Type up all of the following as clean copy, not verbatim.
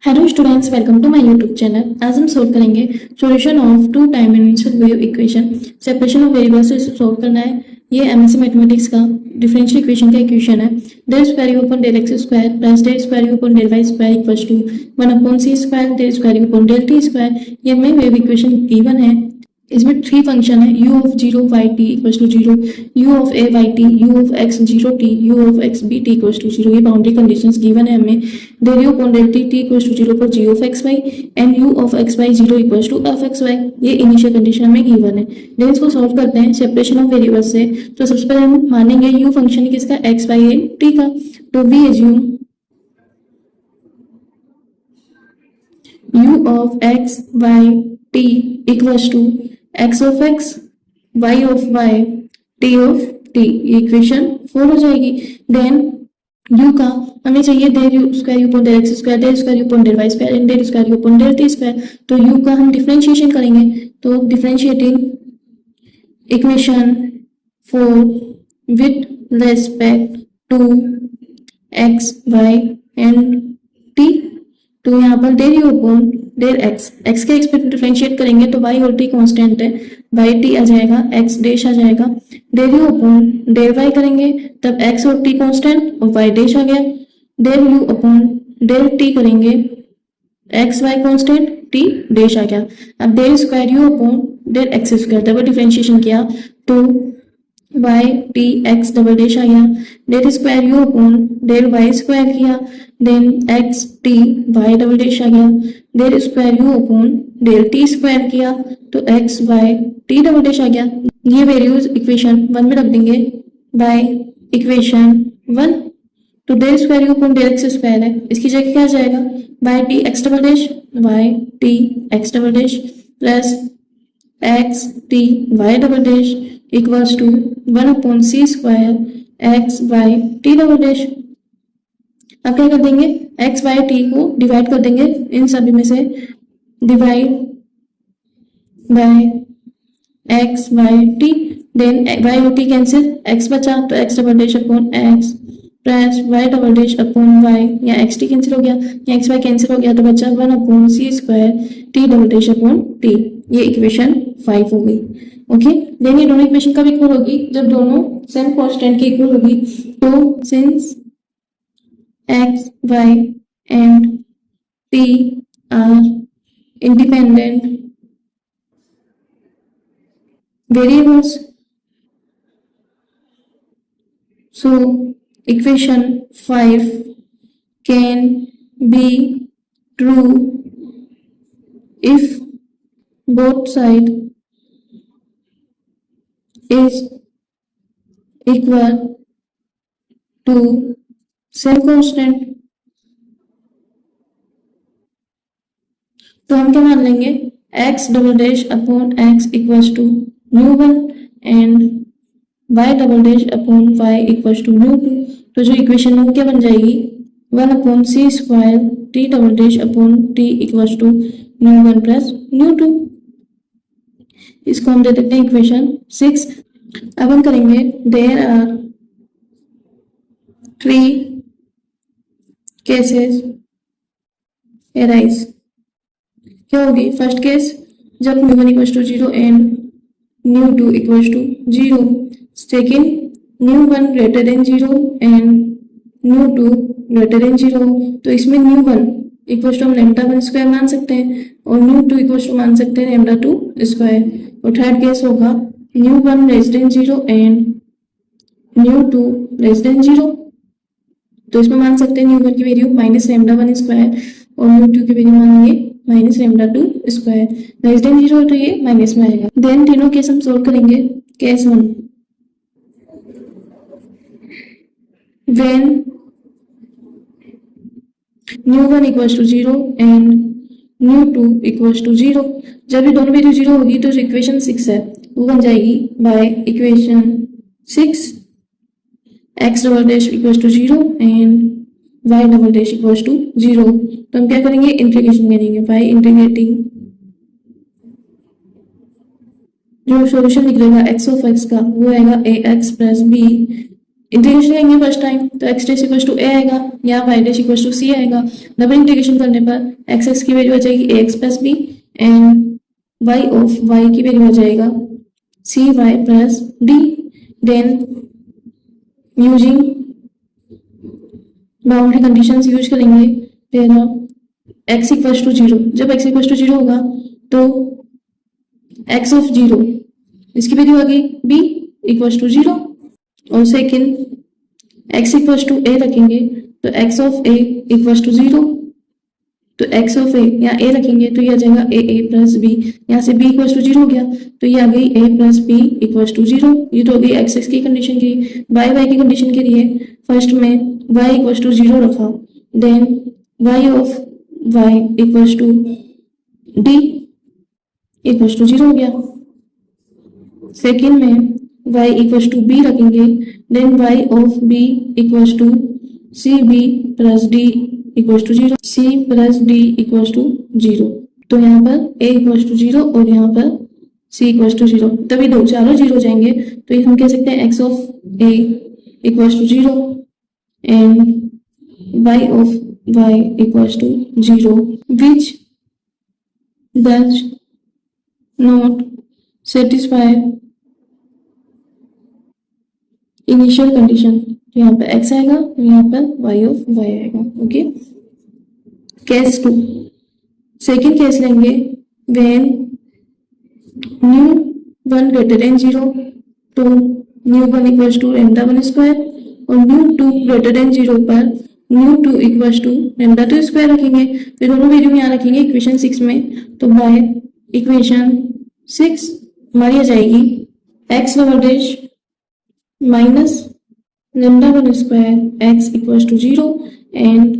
Hello students, welcome to my YouTube channel. आज हम solve करेंगे solution of two dimensional wave equation. Separation of variables से solve करना है। ये एमएससी मैथमेटिक्स का डिफरेंशियल इक्वेशन का इक्वेशन है। Del square u upon del x square plus del square u upon del y square equals to 1 upon c square del square u upon del t square. ये हमें wave equation given है। इसमें three function है, u of zero y t equals to zero, u of A y t, u of x zero t, u of x B t equals to zero. ये boundary conditions given है हमें। Del u upon del t t equals to zero पर जी of x y and u of x y zero equals to F x y. ये initial condition हमें given है। Then इसको solve करते हैं separation of variables से। तो सबसे पहले हम मानेंगे u फंक्शन किसका, एक्स वाई एंड टी का। तो we assume u of x y t equals to x of x, y of y, t of t। Equation 4 हो जाएगी। देन u का हमें चाहिए del u square u upon del x square del square u upon del y square and del square u upon del t square. तो u का हम differentiation करेंगे। तो differentiating equation 4 with respect to x y and t। तो यहाँ पर del u upon del x, x के x पे डिफरेंशिएट करेंगे तो वाई और टी कांस्टेंट है, वाई टी आ जाएगा, एक्स डैश आ जाएगा। Del u upon del y करेंगे तब एक्स और टी कांस्टेंट और वाई डैश आ गया। Del u upon del t करेंगे, x y constant, t dash आ गया। अब del square u upon del x square double differentiation किया तो y t x double dash आ गया। Del square u upon del y square किया, then x t y double dash आ गया। Del square u upon del t square किया तो x y t double dash आ गया। ये वैल्यूज इक्वेशन 1 में रख देंगे बाय इक्वेशन 1। तो del square u upon del x square है, इसकी जगह क्या आ जाएगा, y t x double dash, y t x double dash plus x t y double dash equals to 1 upon c square x y t double dash. अब क्या कर देंगे, एक्स वाई टी को डिवाइड कर देंगे इन सभी में से, divide by x y t. Then y और टी कैंसिल, एक्स बचा तो x double dash upon x plus y double dash upon y, या एक्स टी कैंसिल हो गया या एक्स वाई कैंसिल हो गया तो बचा 1 upon c square t double dash upon t. ये इक्वेशन 5 हो गई। ओके, देन ये दोनों इक्वेशन कब इक्वल होगी, जब दोनों सेम कांस्टेंट के इक्वल होगी। तो since x, y and t are independent variables, so equation 5 can be true if both side is equal to same constant। तो हम क्या मान लेंगे, x double dash upon x equals to nu 1 and y double dash upon y equals to nu 2। तो जो equation है वो क्या बन जाएगी, 1 upon c square t double dash upon t equals to nu 1 plus nu 2। इसको हम दे देते हैं इक्वेशन 6। अब हम करेंगे देयर आर 3 केसेस एराइज। क्या होगी, फर्स्ट केस जब nu 1 equals to 0 and nu 2 equals to 0। Second, nu 1 greater than 0 and nu 2 greater than 0। तो इसमें न्यू 1 इक्वल्स टू हम लैम्डा 1 स्क्वायर मान सकते हैं और न्यू 2 इक्वल्स टू मान सकते हैं लैम्डा 2 स्क्वायर। और थर्ड केस होगा new 1 less than 0 and nu 2 less than 0। तो इसमें मान सकते हैं न्यू 1 की वैल्यू माइनस लैम्डा 1 स्क्वायर और न्यू 2 की वैल्यू मानेंगे minus lambda 2 square. Less than 0 तो ये माइनस में आएगा। देन तीनों केस हम सोल्व करेंगे। Case 1, when nu 1 equals to 0 and nu 2 equals to 0। जब ये दोनों वैल्यू 0 होगी तो जो इक्वेशन 6 है वो बन जाएगी by equation 6 x double dash equals to 0 and y double dash equals to 0। तो हम क्या करेंगे, इंटीग्रेशन करेंगे बाय इंटीग्रेटिंग। जो सॉल्यूशन निकलेगा x ऑफ x का वो आएगा ax प्लस बी इंटीग्रेशन करेंगे फर्स्ट टाइम तो x dash equal to a आएगा या y dash equal to c आएगा। डबल इंटीग्रेशन करने पर एक्स एक्स की वैल्यू आ जाएगी a x plus b and y of y की वैल्यू आ जाएगा c y plus d. Then using boundary conditions use करेंगे। फिर एक्स इक्वल टू जीरो, जब एक्स इक्वल टू जीरो होगा तो एक्स ऑफ जीरो इसकी वैल्यू आ गई बी इक्वल टू जीरो। और second x equal to a रखेंगे तो x of a equal to zero, तो x ऑफ a यहाँ a रखेंगे तो ये आ जाएगा a प्लस बी, यहाँ से b इक्वल टू जीरो हो गया तो ये आ गई a plus b equal to zero. ये तो हो गई x की कंडीशन की। y की कंडीशन के लिए फर्स्ट में y इक्वल टू जीरो रखा, then y of y equal to d equal to zero हो गया। सेकेंड में y इक्वल टू बी रखेंगे, then y of b equal to c b plus d equal to zero, c plus d equal to zero. तो यहाँ पर a equal to zero और यहाँ पर c इक्वल टू जीरो, तभी दो चारों जीरो हो जाएंगे तो ये हम कह सकते हैं x of a equal to zero and y of y equal to zero which does not satisfy initial condition. तो यहाँ पर x आएगा और यहाँ पर y ऑफ y आएगा। Okay, case two, second case लेंगे when nu one greater than zero तो nu one equal to lambda one square और nu two greater than zero पर nu two equal to lambda two square रखेंगे। फिर दोनों value यहाँ रखेंगे equation 6 में, तो बाय इक्वेशन 6 हमारी आ जाएगी x double dash minus lambda one square x equal to zero and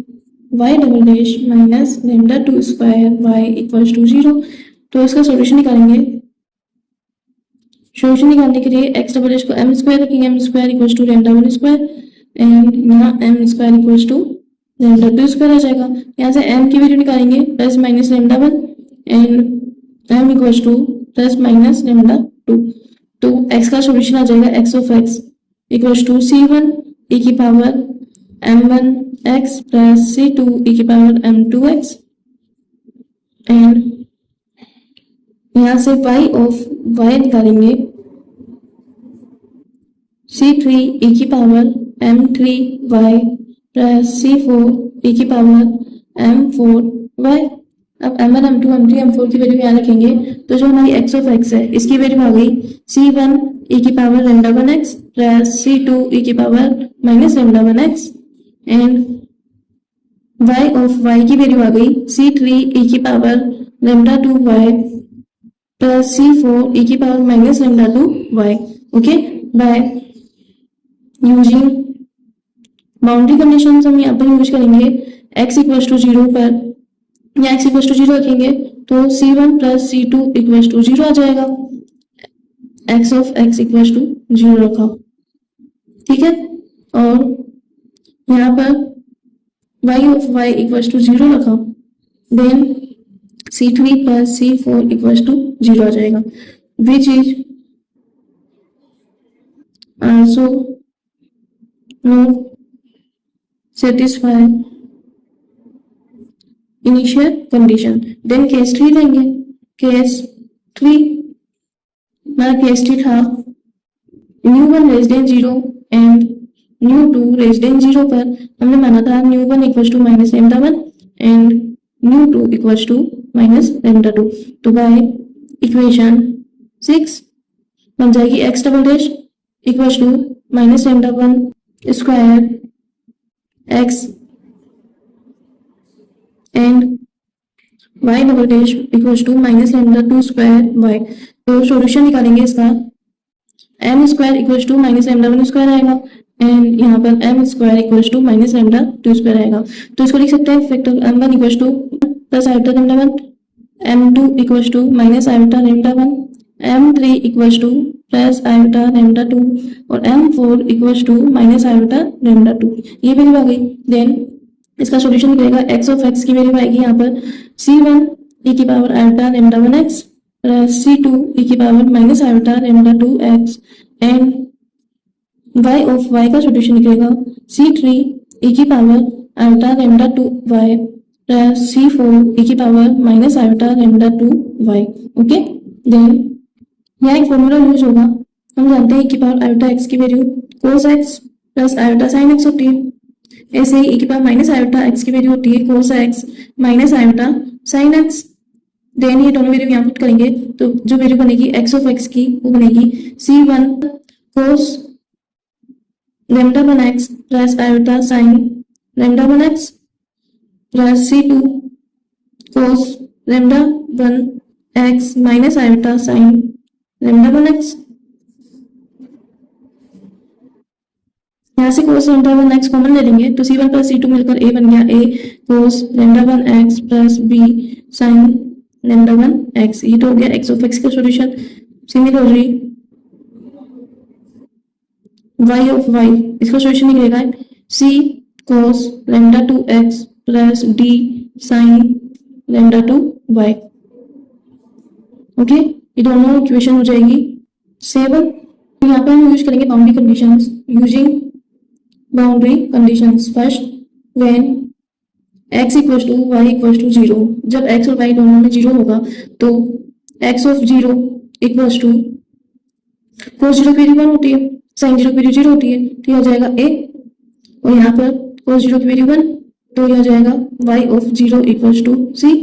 y double dash minus lambda two square y equal to zero. तो इसका सॉल्यूशन निकालेंगे। सॉल्यूशन निकालने के लिए x डबल डैश को m स्क्वायर रखेंगे, m square equal to lambda one square and यहाँ m square equal to lambda two square आ जाएगा। यहाँ से m की वैल्यू निकालेंगे plus minus lambda one and m equal to plus minus lambda two. तो x का सॉल्यूशन आ जाएगा x of x equal to c1 e की power m1 x plus c2 e की पावर m2 x एंड यहाँ से y of y निकालेंगे c3 e की power m3 y plus c4 e की पावर m4 y। अब m1 m2 m3 m4 की value यहाँ रखेंगे तो जो हमारी x ऑफ x है इसकी वैल्यू आ गई c1 e की power lambda one x plus c2 e की power minus lambda one x and y of y की वैल्यू आ गई c3 e की power lambda two y plus c4 e की power minus lambda to y। Okay, by using boundary conditions हम यहाँ पर use करेंगे। x इक्वल टू जीरो पर या x इक्वल टू जीरो रखेंगे तो c1 plus c2 equal to zero आ जाएगा। x of x equal to zero रखा, ठीक है, और यहाँ पर y of y equal to zero रखा, then c3 plus c4 equal to zero आ जाएगा which is also not satisfy initial condition. Then case 3 लेंगे। केस 3 हमारा केस 3 था nu one less than zero and nu two less than zero पर हमने माना था nu one equal to minus lambda one and nu two equal to minus lambda two. तो by equation 6 बन जाएगी x double dash equal to minus lambda one square x and y double dash equal to minus lambda two square y। तो solution निकालेंगे इसका m square equal to minus lambda one square आएगा and यहाँ पर m square equal to minus lambda two square आएगा। तो इसको लिख सकते हैं factor m1 equal to plus iota lambda one, m2 equal to minus iota lambda one, m3 equal to plus iota lambda two और m4 equal to minus iota lambda two. ये value आ गई। देन इसका solution निकलेगा x of x की value आएगी यहाँ पर c1 e की power iota lambda one x plus c2 e की power minus iota lambda two x and y of y का सॉल्यूशन निकलेगा C3 e की power iota lambda 2y plus C4 e की power minus iota lambda 2y। Okay, then यहाँ एक formula use होगा। हम जानते हैं e की पावर आयोटा x की value cos x plus iota sin x होती है। ऐसे ही e की पावर माइनस आयोटा x की वैल्यू होती है cos x minus iota sin x। Then ये दोनों वैल्यू यहाँ पुट करेंगे तो जो वैल्यू बनेगी x ऑफ x की वो बनेगी C1 cos lambda 1x plus iota sin lambda 1x plus C2 cos lambda 1x minus iota sin lambda 1x। यहाँ से cos लैम्डा 1x कॉमन ले लेंगे तो C1 प्लस C2 मिलकर a बन गया a cos lambda 1x plus b sin lambda 1x। ये तो हो गया x ऑफ x का solution. Similarly y of y इसका सॉल्यूशन निकलेगा c cos lambda 2x plus d sin lambda 2y। Okay, ये दोनों इक्वेशन हो जाएगी 7। यहाँ पे हम यूज करेंगे boundary conditions. Using boundary conditions, first when x equal to y equal to 0, जब x और y दोनों में 0 होगा तो x of 0 equal to cos 0 की वैल्यू 1 होती है, sin 0 की वैल्यू 0 होती है, तो यह हो जाएगा a। और यहाँ पर cos 0 की वैल्यू 1 तो यह हो जाएगा y of 0 equal to c।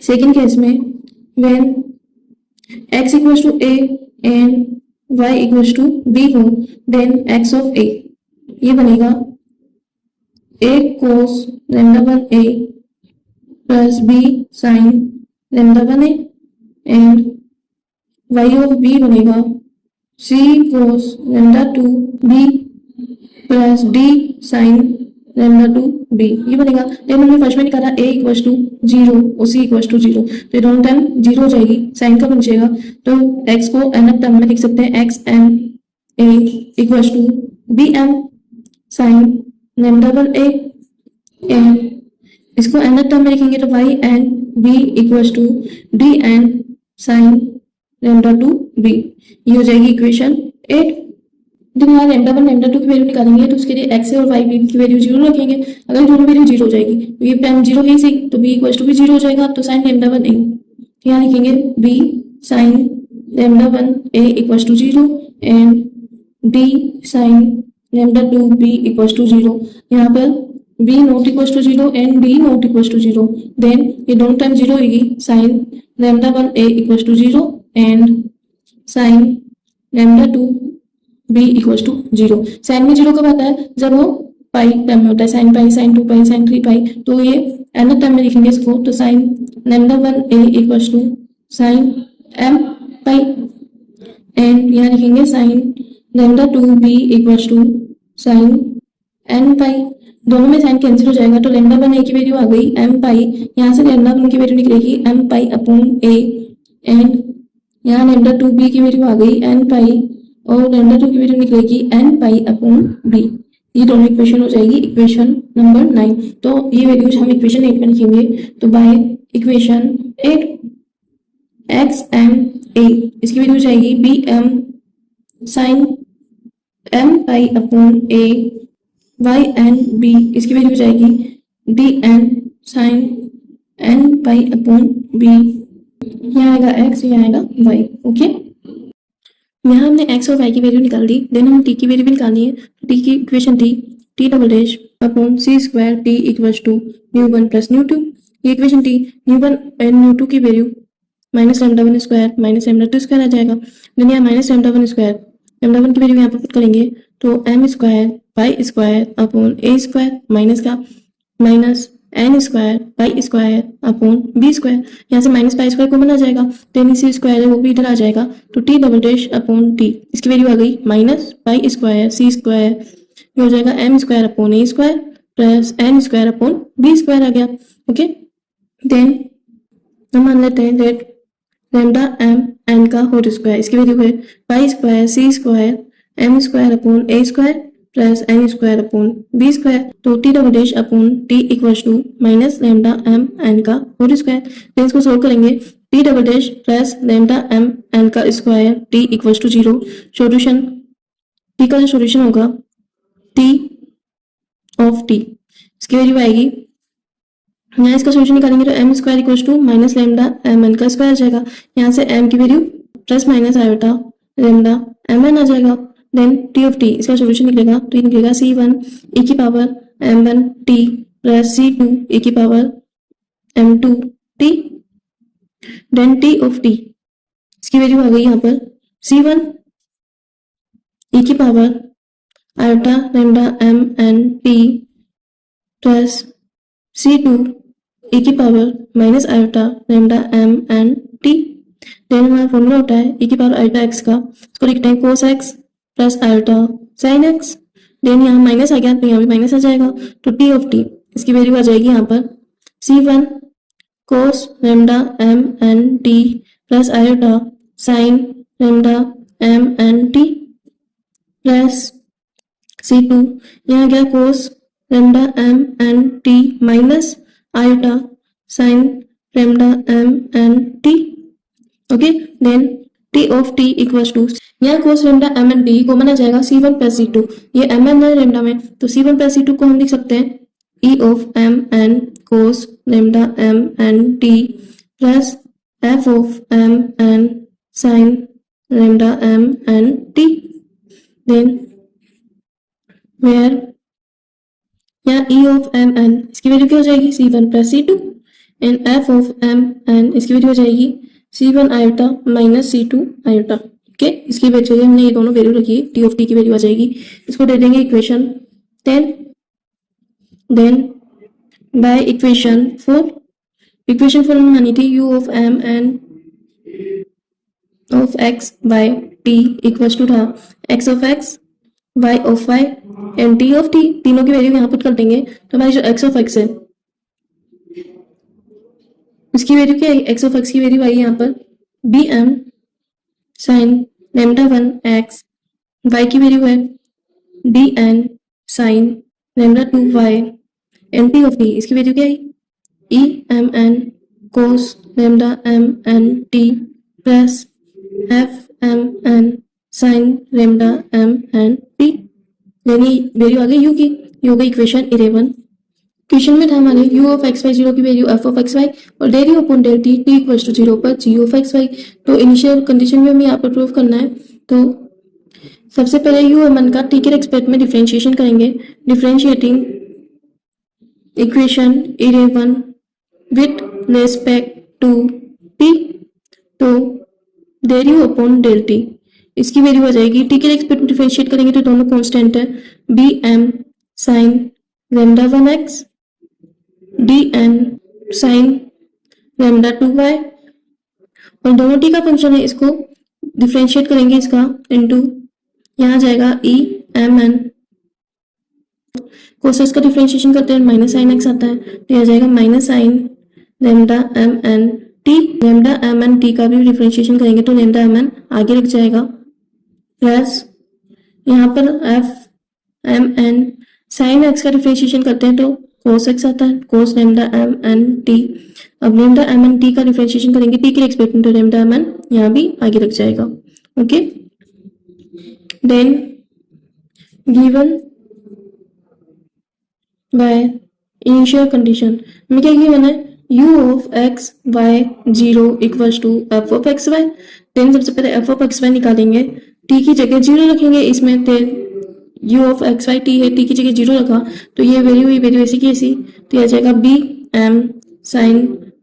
Second case में when x equal to a and y equal to b हो देन x ऑफ a ये बनेगा a cos lambda 1a plus b sin lambda 1a and y of b बनेगा c cos lambda 2b plus d sin lambda 2b ये बनेगा। लेकिन हमने first में निकाला a इक्वल टू 0 और c इक्वल टू 0 तो दोनों टाइम 0 हो जाएगी, साइन का बचेगा तो x को nth टर्म में लिख सकते हैं x m a equal to b m sin lambda 1a and इसको nth टर्म में लिखेंगे तो y n b equal to d n sin lambda 2b ये हो जाएगी इक्वेशन 8। जब यहाँ लैम्डा 1 लैम्डा 2 की वैल्यू निकालेंगे तो उसके लिए x और y b की वैल्यू 0 रखेंगे। अगर दोनों वैल्यू 0 हो जाएगी तो ये टाइम 0 ही सही तो b इक्वल टू भी 0 हो जाएगा तो sin लैम्डा 1 a यहाँ लिखेंगे b sin lambda 1 a equal to 0 and d sin lambda 2 b equal to 0। यहाँ पर b not equal to 0 and d not equal to 0 then ये दोनों टाइम 0 होगी sin lambda 1 a equal to 0 and sin lambda 2 b equal to 0। Sine में 0 कब आता है जब वो पाई टर्म में होता है, sine pi sine 2 pi sine 3 pi तो ये nth टर्म में लिखेंगे इसको तो sine lambda 1 a equal to sine m pi and यहाँ लिखेंगे sine lambda 2 b equal to sine n pi. दोनों में साइन कैंसिल हो जाएगा तो लैम्डा 1 a की वैल्यू आ गई m पाई, यहाँ से लैम्डा 1 की वैल्यू निकलेगी m pi upon a and यहाँ लैम्डा 2 b की वैल्यू आ गई n पाई और लैम्डा 2 की वैल्यू निकलेगी n पाई अपॉन b। ये दोनों इक्वेशन हो जाएगी इक्वेशन नंबर 9। तो ये वैल्यूज हम इक्वेशन 8 में लिखेंगे तो by equation 8 x m a इसकी वैल्यू हो जाएगी b m sin m pi upon a y n b इसकी वैल्यू हो जाएगी d n sin n pi upon b। यहाँ आएगा x यहाँ आएगा y। ओके, यहाँ हमने x और y की वैल्यू निकाल दी। देन हम t की वैल्यू भी निकालनी है तो t की इक्वेशन थी t double dash upon c square t equals to nu 1 plus nu 2। ये इक्वेशन थी न्यू 1 एंड न्यू 2 की value minus lambda 1 square minus lambda 2 square आ जाएगा। देन यहाँ माइनस लैम्डा 1 स्क्वायर लैम्डा 1 की वैल्यू यहाँ पर पुट करेंगे तो m square pi square upon a square minus का minus n square pi square upon b square, यहाँ से माइनस पाई स्क्वायर कॉमन आ जाएगा देन सी स्क्वायर है वो भी इधर आ जाएगा तो t double dash upon t इसकी वैल्यू आ गई minus pi square c square ये हो जाएगा m square upon a square plus n square upon b square आ गया। ओके, देन हम मान लेते हैं दैट लैम्डा m n का होल स्क्वायर इसकी वैल्यू है pi square c square m square upon a square plus n square upon b square तो t double dash upon t equals to minus lambda m n का whole square. Then इसको solve करेंगे t double dash plus lambda m n का square t equals to 0 solution t का जो solution होगा t of t, इसकी वैल्यू आएगी, यहाँ इसका सोल्यूशन निकालेंगे तो m square equal to minus lambda m n का स्क्वायर आ जाएगा। यहाँ से एम की value plus minus iota lambda m n आ जाएगा। देन टी ऑफ टी, इसका सोल्यूशन निकलेगा तो ये निकलेगा सी वन ए की power m one t plus c two a की power m two t. Then t of t, इसकी वैल्यू आ गई यहाँ पर सी वन ए की power iota lambda m n t plus c two a की power minus iota lambda m n t. Then हमारा formula होता है ए की पावर आयोटा एक्स का, इसको लिखते हैं cos x plus iota sine x. Then यहाँ माइनस आ गया तो यहाँ भी माइनस आ जाएगा, तो टी ऑफ टी, इसकी वैल्यू आ जाएगी यहाँ पर c one cos lambda m n t plus iota sine lambda m n t plus c two, यहाँ गया cos lambda m n t minus iota sine lambda m n t. Okay, then t of t equals to, यहाँ कोस lambda m n t common आ जाएगा c one plus c two, ये m n है lambda में तो c one plus c two को हम लिख सकते हैं e of m n cos lambda m n t plus f of m n sine lambda m n t. Then where यहाँ ई ऑफ एम एन, इसकी value क्या हो जाएगी c one plus c two, and f of m n, इसकी value हो जाएगी c one iota minus c two iota. Okay, इसकी वजह हमने ये दोनों वैल्यू रखी है, टी ऑफ टी की वैल्यू आ जाएगी, इसको दे देंगे equation 10। Then by equation 4, equation 4 में मानी थी u of m n of x by t equals to था x of x y of y and t of t, तीनों की वैल्यू यहाँ पुट कर देंगे तो हमारी जो x ऑफ x है इसकी वैल्यू क्या है, x ऑफ x की वैल्यू आई यहाँ पर b m sine lambda one x, y की वैल्यू है d n sine lambda two y and t of t, इसकी वैल्यू क्या है e m n cos lambda m n t plus f m n sine lambda m n t. यानी value आ गई u की, ये हो गई इक्वेशन 11। क्वेश्चन में था हमारे u of x y zero की value f of x y और derive upon del t t equals to zero पर जी ऑफ एक्स वाई। तो इनिशियल कंडीशन में हमें यहाँ पर प्रूव करना है, तो सबसे पहले यू और मन का टी के रेस्पेक्ट में डिफरेंशिएशन करेंगे, differentiating equation 11 with respect to t, तो डेरिव अपॉन डेल टी, इसकी वैल्यू हो जाएगी टी के रेस्पेक्ट में डिफरेंशिएट करेंगे तो दोनों कांस्टेंट है b m sine lambda one x d n sine lambda two y, और दोनों टी का फंक्शन है, इसको डिफरेंशिएट करेंगे इसका इनटू यहाँ जाएगा ई एम एन, कोसेस का डिफरेंशिएशन करते हैं माइनस साइन एक्स आता है तो यह जाएगा minus sine lambda m n t, lambda m n t का भी डिफरेंशिएशन करेंगे तो लेमडा एम एन आगे लिख जाएगा प्लस यहाँ पर f m n sine x का डिफरेंशिएशन करते हैं तो कोस एक्स आता है cos lambda m n t. अब लेमडा एम एन टी का डिफरेंशिएशन करेंगे टी के रेस्पेक्ट में तो लेमडा एम एन यहाँ भी आगे लग जाएगा। Okay, then given by initial condition में क्या गिवन है u of x y zero equals to f of x y. Then सबसे पहले एफ ऑफ एक्स वाई निकालेंगे, टी की जगह जीरो रखेंगे, इसमें u of x y t है, टी की जगह जीरो रखा तो ये वैल्यू ऐसी की ऐसी, तो यह जाएगा b m sine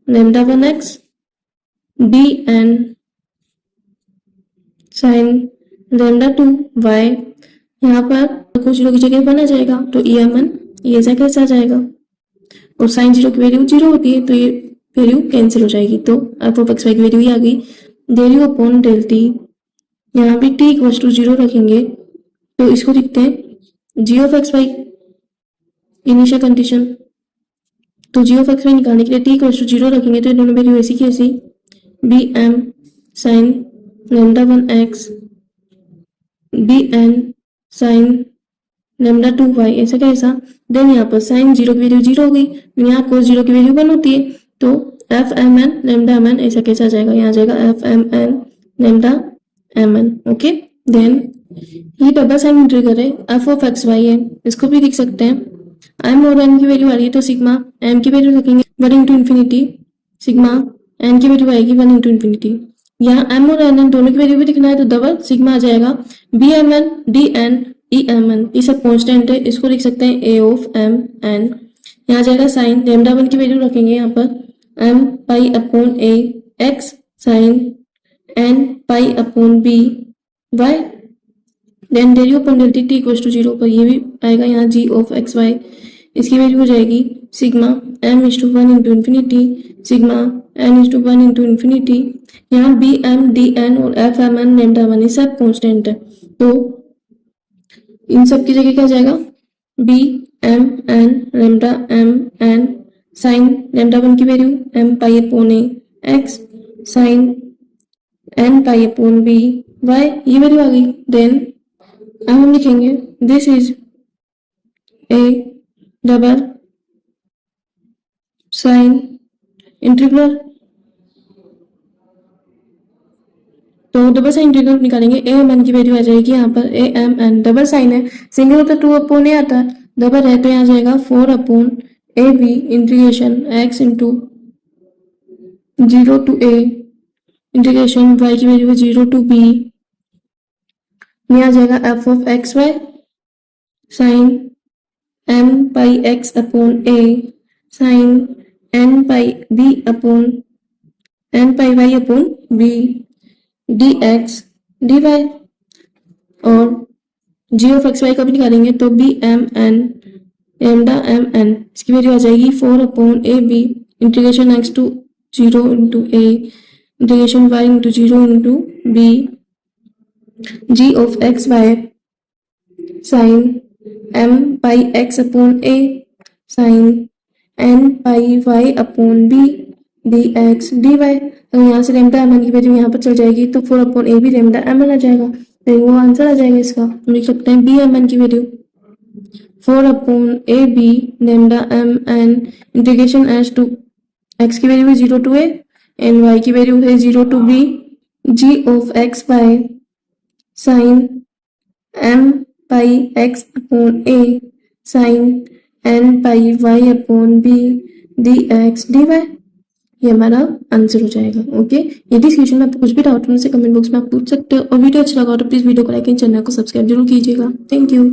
lambda one x d n sine lambda two y, यहाँ पर कुछ जीरो की जगह वन आ जाएगा तो ई एम एन ये ऐसा कैसे आ जाएगा, और साइन जीरो की वैल्यू जीरो होती है तो ये वैल्यू कैंसिल हो जाएगी, तो एफ ऑफ एक्स वाई की वैल्यू ही आ गई del u upon del t, यहाँ भी टी इक्वल्स टू जीरो रखेंगे तो इसको लिखते हैं g of x y initial condition, तो जी ऑफ एक्स वाई निकालने के लिए टी इक्वल्स टू जीरो रखेंगे तो ये दोनों वैल्यू ऐसी की ऐसी b m sine lambda one x b n sine lambda two y ऐसा कैसा। देन यहाँ पर साइन जीरो की वैल्यू जीरो हो गई, यहाँ कोस जीरो की वैल्यू वन होती है तो f m n lambda m n ऐसा कैसा आ जाएगा, यहाँ आ जाएगा f m n lambda m n. Okay, then ये डबल साइन इंटीग्रल है, एफ ऑफ एक्स वाई है, इसको भी लिख सकते हैं। एम और एन की वैल्यू आ रही है तो सिग्मा एम की वैल्यू रखेंगे 1 इंटू इन्फिनिटी, सिग्मा एन की वैल्यू आएगी 1 इंटू इन्फिनिटी। यहाँ एम और एन दोनों की वैल्यू भी लिखना है तो डबल सिग्मा आ जाएगा b m n d n e m n, ये सब कॉन्स्टेंट है, इसको लिख सकते हैं ए ऑफ एम एन। यहाँ आ जाएगा साइन लेमडा वन की वैल्यू रखेंगे यहाँ पर m pi upon a x sine n pi upon b y, then derive upon del t equals to 0 पर ये भी आएगा यहाँ जी ऑफ एक्स वाई, इसकी वैल्यू हो जाएगी sigma m is to 1 into infinity sigma n is to 1 into infinity. यहाँ b m d n और f m n lambda one ये सब कॉन्स्टेंट है तो इन सब की जगह क्या जाएगा b m n lambda m n sine lambda one की value m pi upon a x sine n pi upon b y, ये वैल्यू आ गई। देन अब हम लिखेंगे this is a double sine integral, तो डबल साइन इंटीग्रल निकालेंगे a m n की वैल्यू आ जाएगी यहाँ पर a m n, double sine है, सिंगल होता है 2 अपॉन ए आता है, डबल है तो यहाँ जाएगा 4 upon a b integration x into 0 to a integration y की वैल्यू है 0 टू बी, यहाँ आ जाएगा f of x y sine m pi x upon a sine n pi b upon n pi y upon b d x d y, और g of x y का भी निकालेंगे तो b m n lambda m n, इसकी value आ जाएगी 4 upon a b integration x to 0 into a integration y into 0 into b g of x y sine m pi x upon a sine n pi y upon b d x d y. अगर यहाँ से lambda m n की value यहाँ पर चल जाएगी तो 4 upon a b lambda m n आ जाएगा, तो वो आंसर आ जाएगा इसका। हम लिख सकते हैं बी एम एन की value 4 upon a b lambda m n integration h to x की वैल्यू है 0 टू ए एन वाई की वैल्यू है 0 to b g of x y sine m pi x upon a sine n pi y upon b d x d y, ये हमारा answer हो जाएगा। Okay, यदि इस क्वेश्चन में आपको कुछ भी डाउट हो मुझसे कमेंट बॉक्स में आप पूछ सकते हो, और वीडियो अच्छा लगा हो तो प्लीज वीडियो को लाइक एंड चैनल को सब्सक्राइब जरूर कीजिएगा। Thank you.